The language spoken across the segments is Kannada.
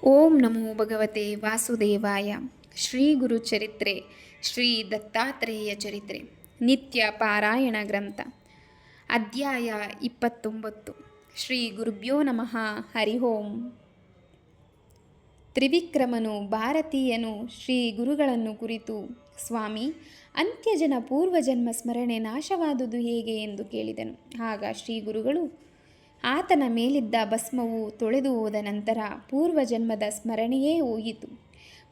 ಓಂ ನಮೋ ಭಗವತೆ ವಾಸುದೇವಾಯ. ಶ್ರೀ ಗುರು ಚರಿತ್ರೆ, ಶ್ರೀ ದತ್ತಾತ್ರೇಯ ಚರಿತ್ರೆ, ನಿತ್ಯ ಪಾರಾಯಣ ಗ್ರಂಥ, ಅಧ್ಯಾಯ 29. ಶ್ರೀ ಗುರುಭ್ಯೋ ನಮಃ. ಹರಿ ಓಂ. ತ್ರಿವಿಕ್ರಮನು ಭಾರತೀಯನು ಶ್ರೀ ಗುರುಗಳನ್ನು ಕುರಿತು, ಸ್ವಾಮಿ, ಅಂತ್ಯಜನ ಪೂರ್ವಜನ್ಮ ಸ್ಮರಣೆ ನಾಶವಾದುದು ಹೇಗೆ ಎಂದು ಕೇಳಿದನು. ಆಗ ಶ್ರೀ ಗುರುಗಳು, ಆತನ ಮೇಲಿದ್ದ ಭಸ್ಮವು ತೊಳೆದು ಹೋದ ನಂತರ ಪೂರ್ವಜನ್ಮದ ಸ್ಮರಣೆಯೇ ಹೋಯಿತು.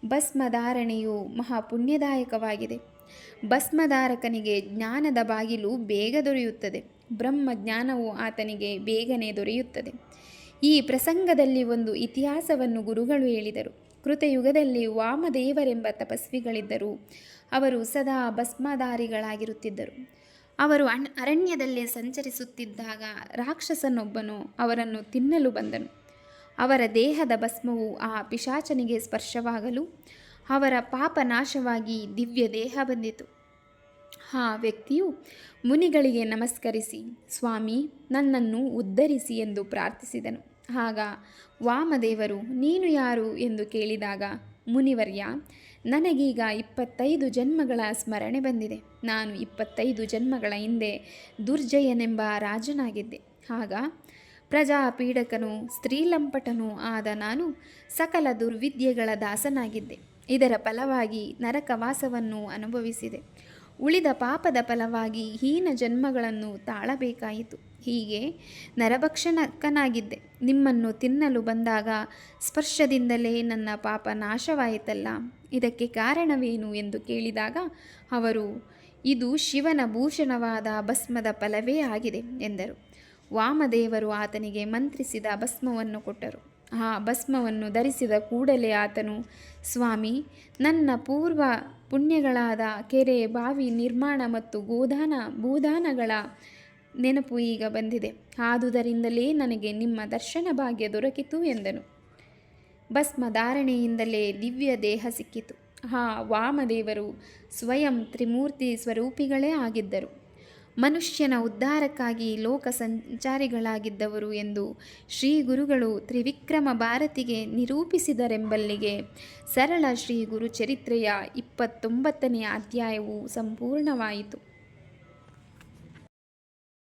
ಭಸ್ಮಧಾರಣೆಯು ಮಹಾಪುಣ್ಯದಾಯಕವಾಗಿದೆ. ಭಸ್ಮಧಾರಕನಿಗೆ ಜ್ಞಾನದ ಬಾಗಿಲು ಬೇಗ ದೊರೆಯುತ್ತದೆ. ಬ್ರಹ್ಮಜ್ಞಾನವು ಆತನಿಗೆ ಬೇಗನೆ ದೊರೆಯುತ್ತದೆ. ಈ ಪ್ರಸಂಗದಲ್ಲಿ ಒಂದು ಇತಿಹಾಸವನ್ನು ಗುರುಗಳು ಹೇಳಿದರು. ಕೃತಯುಗದಲ್ಲಿ ವಾಮದೇವರೆಂಬ ತಪಸ್ವಿಗಳಿದ್ದರು. ಅವರು ಸದಾ ಭಸ್ಮಧಾರಿಗಳಾಗಿರುತ್ತಿದ್ದರು. ಅವರು ಅರಣ್ಯದಲ್ಲಿ ಸಂಚರಿಸುತ್ತಿದ್ದಾಗ ರಾಕ್ಷಸನೊಬ್ಬನು ಅವರನ್ನು ತಿನ್ನಲು ಬಂದನು. ಅವರ ದೇಹದ ಭಸ್ಮವು ಆ ಪಿಶಾಚನಿಗೆ ಸ್ಪರ್ಶವಾಗಲು ಅವರ ಪಾಪ ನಾಶವಾಗಿ ದಿವ್ಯ ದೇಹ ಬಂದಿತು. ಆ ವ್ಯಕ್ತಿಯು ಮುನಿಗಳಿಗೆ ನಮಸ್ಕರಿಸಿ, ಸ್ವಾಮಿ, ನನ್ನನ್ನು ಉದ್ಧರಿಸಿ ಎಂದು ಪ್ರಾರ್ಥಿಸಿದನು. ಆಗ ವಾಮದೇವರು, ನೀನು ಯಾರು ಎಂದು ಕೇಳಿದಾಗ, ಮುನಿವರ್ಯ, ನನಗೀಗ 25 ಜನ್ಮಗಳ ಸ್ಮರಣೆ ಬಂದಿದೆ. ನಾನು 25 ಜನ್ಮಗಳ ಹಿಂದೆ ದುರ್ಜಯನೆಂಬ ರಾಜನಾಗಿದ್ದೆ. ಆಗ ಪ್ರಜಾಪೀಡಕನೂ ಸ್ತ್ರೀಲಂಪಟನೂ ಆದ ನಾನು ಸಕಲ ದುರ್ವಿದ್ಯೆಗಳ ದಾಸನಾಗಿದ್ದೆ. ಇದರ ಫಲವಾಗಿ ನರಕವಾಸವನ್ನು ಅನುಭವಿಸಿದೆ. ಉಳಿದ ಪಾಪದ ಫಲವಾಗಿ ಹೀನ ಜನ್ಮಗಳನ್ನು ತಾಳಬೇಕಾಯಿತು. ಹೀಗೆ ನರಭಕ್ಷಕನಾಗಿದ್ದೆ. ನಿಮ್ಮನ್ನು ತಿನ್ನಲು ಬಂದಾಗ ಸ್ಪರ್ಶದಿಂದಲೇ ನನ್ನ ಪಾಪ ನಾಶವಾಯಿತಲ್ಲ, ಇದಕ್ಕೆ ಕಾರಣವೇನು ಎಂದು ಕೇಳಿದಾಗ ಅವರು, ಇದು ಶಿವನ ಭೂಷಣವಾದ ಭಸ್ಮದ ಫಲವೇ ಆಗಿದೆ ಎಂದರು. ವಾಮದೇವರು ಆತನಿಗೆ ಮಂತ್ರಿಸಿದ ಭಸ್ಮವನ್ನು ಕೊಟ್ಟರು. ಆ ಭಸ್ಮವನ್ನು ಧರಿಸಿದ ಕೂಡಲೇ ಆತನು, ಸ್ವಾಮಿ, ನನ್ನ ಪೂರ್ವ ಪುಣ್ಯಗಳಾದ ಕೆರೆ, ಬಾವಿ ನಿರ್ಮಾಣ ಮತ್ತು ಭೂದಾನಗಳ ನೆನಪು ಈಗ ಬಂದಿದೆ. ಆದುದರಿಂದಲೇ ನನಗೆ ನಿಮ್ಮ ದರ್ಶನ ಭಾಗ್ಯ ದೊರಕಿತು ಎಂದನು. ಭಸ್ಮಧಾರಣೆಯಿಂದಲೇ ದಿವ್ಯ ದೇಹ ಸಿಕ್ಕಿತು. ಆ ವಾಮದೇವರು ಸ್ವಯಂ ತ್ರಿಮೂರ್ತಿ ಸ್ವರೂಪಿಗಳೇ ಆಗಿದ್ದರು. ಮನುಷ್ಯನ ಉದ್ಧಾರಕ್ಕಾಗಿ ಲೋಕ ಸಂಚಾರಿಗಳಾಗಿದ್ದವರು ಎಂದು ಶ್ರೀ ಗುರುಗಳು ತ್ರಿವಿಕ್ರಮ ಭಾರತಿಗೆ ನಿರೂಪಿಸಿದರೆಂಬಲ್ಲಿಗೆ ಸರಳ ಶ್ರೀ ಗುರು ಚರಿತ್ರೆಯ 29ನೇ ಅಧ್ಯಾಯವು ಸಂಪೂರ್ಣವಾಯಿತು.